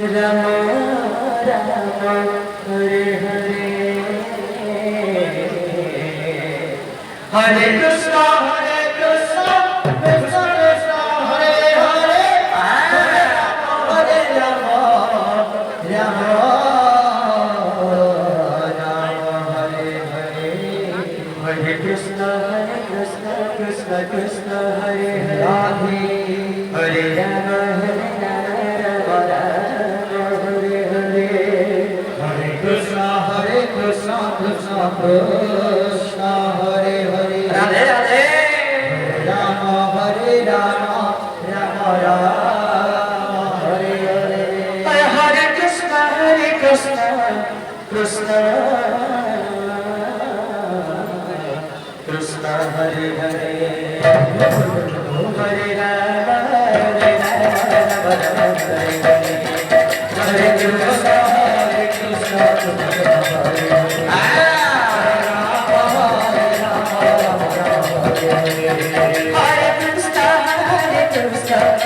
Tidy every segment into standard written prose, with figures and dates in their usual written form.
Rama Rama Hare Hare Hare Krishna Hare Krishna Krishna Krishna Hare Hare Hare Rama Rama Hare Krishna Krishna Krishna Hare Hare Hare Rama Rama Hare Hare Hare Krishna Krishna Krishna Hare Hare Radhe Radhe Rama Rama Rama Hare Hare Hare Krishna Krishna Krishna Hare Hare Hare Rama Rama Hare Hare Hare Krishna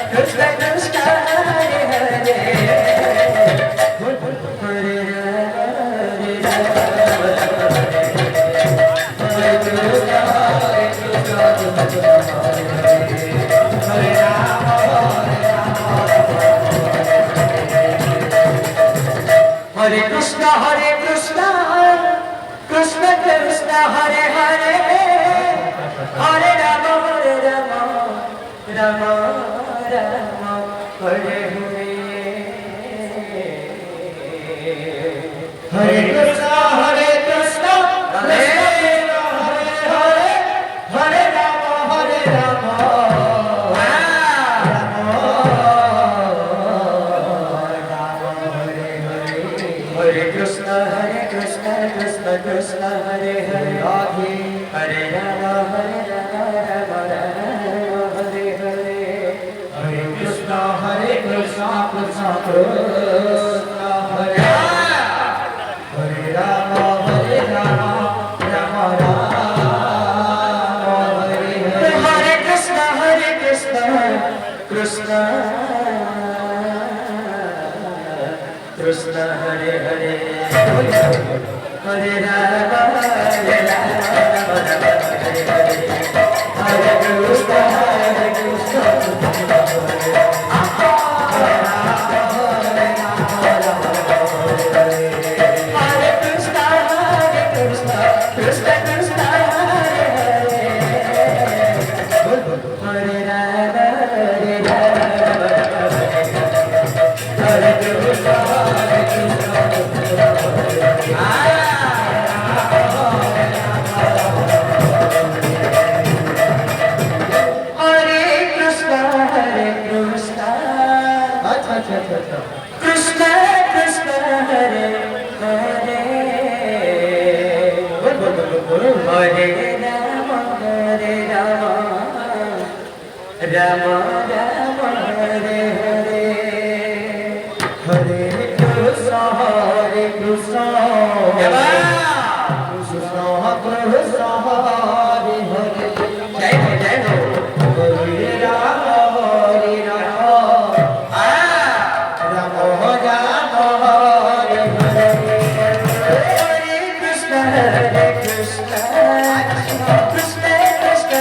Krishna Hare Hare Krishna Krishna Krishna Hare Hare Hare Rama Rama Rama Hare Hare Hare Krishna Krishna Hare Hare Hare Rama Hare Krishna Krishna Krishna Hare Hare Hare Rama Rama Hare Hare Hare Krishna Krishna Krishna Hare Hare Rama Rama Hare Hare Hare Krishna Krishna Krishna Hare Hare Hare Rama Hare Hare Hare Krishna Krishna Krishna Hare Hare Hare Krishna Krishna Krishna Hare Hare Hare Rama Rama Rama Hare Hare Hare Krishna Krishna Krishna Krishna Hare Hare Jai Ho Jai Ho Hare Rama Hare Krishna Krishna Krishna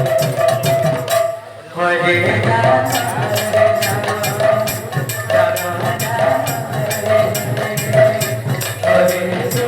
Hare Hare Rama Rama Hare Hare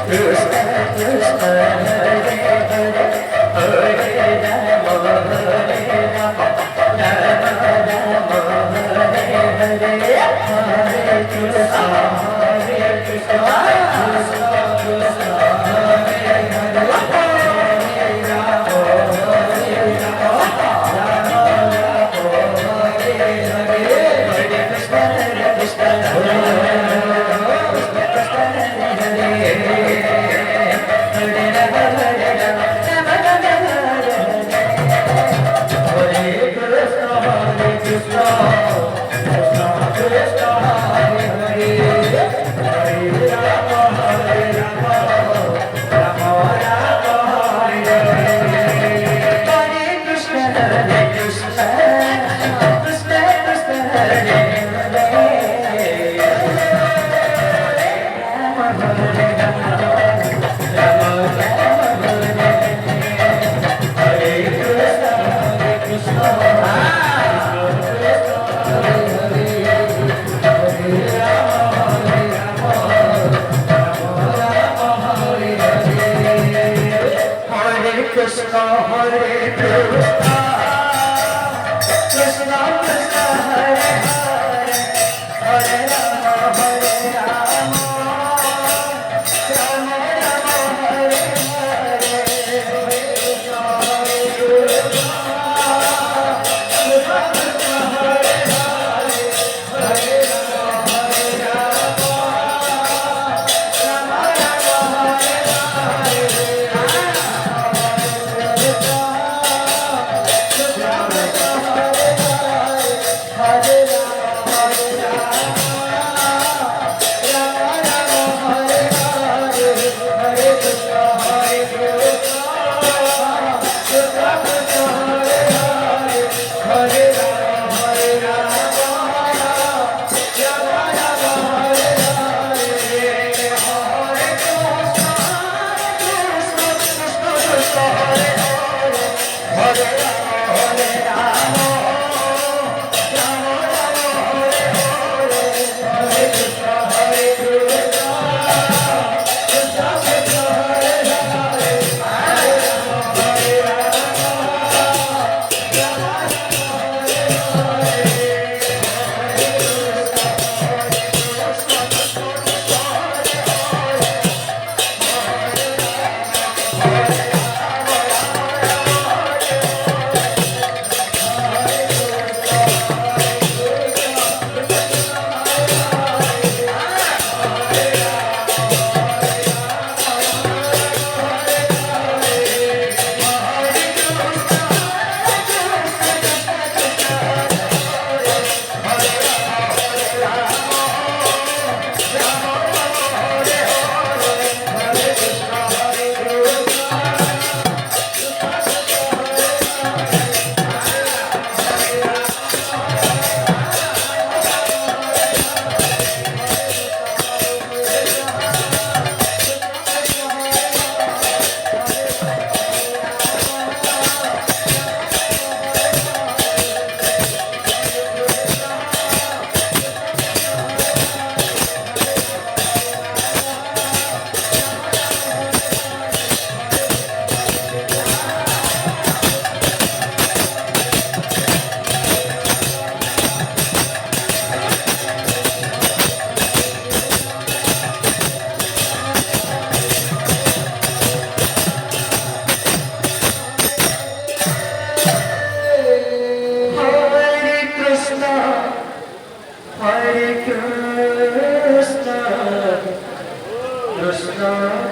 Krishna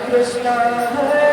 Krishna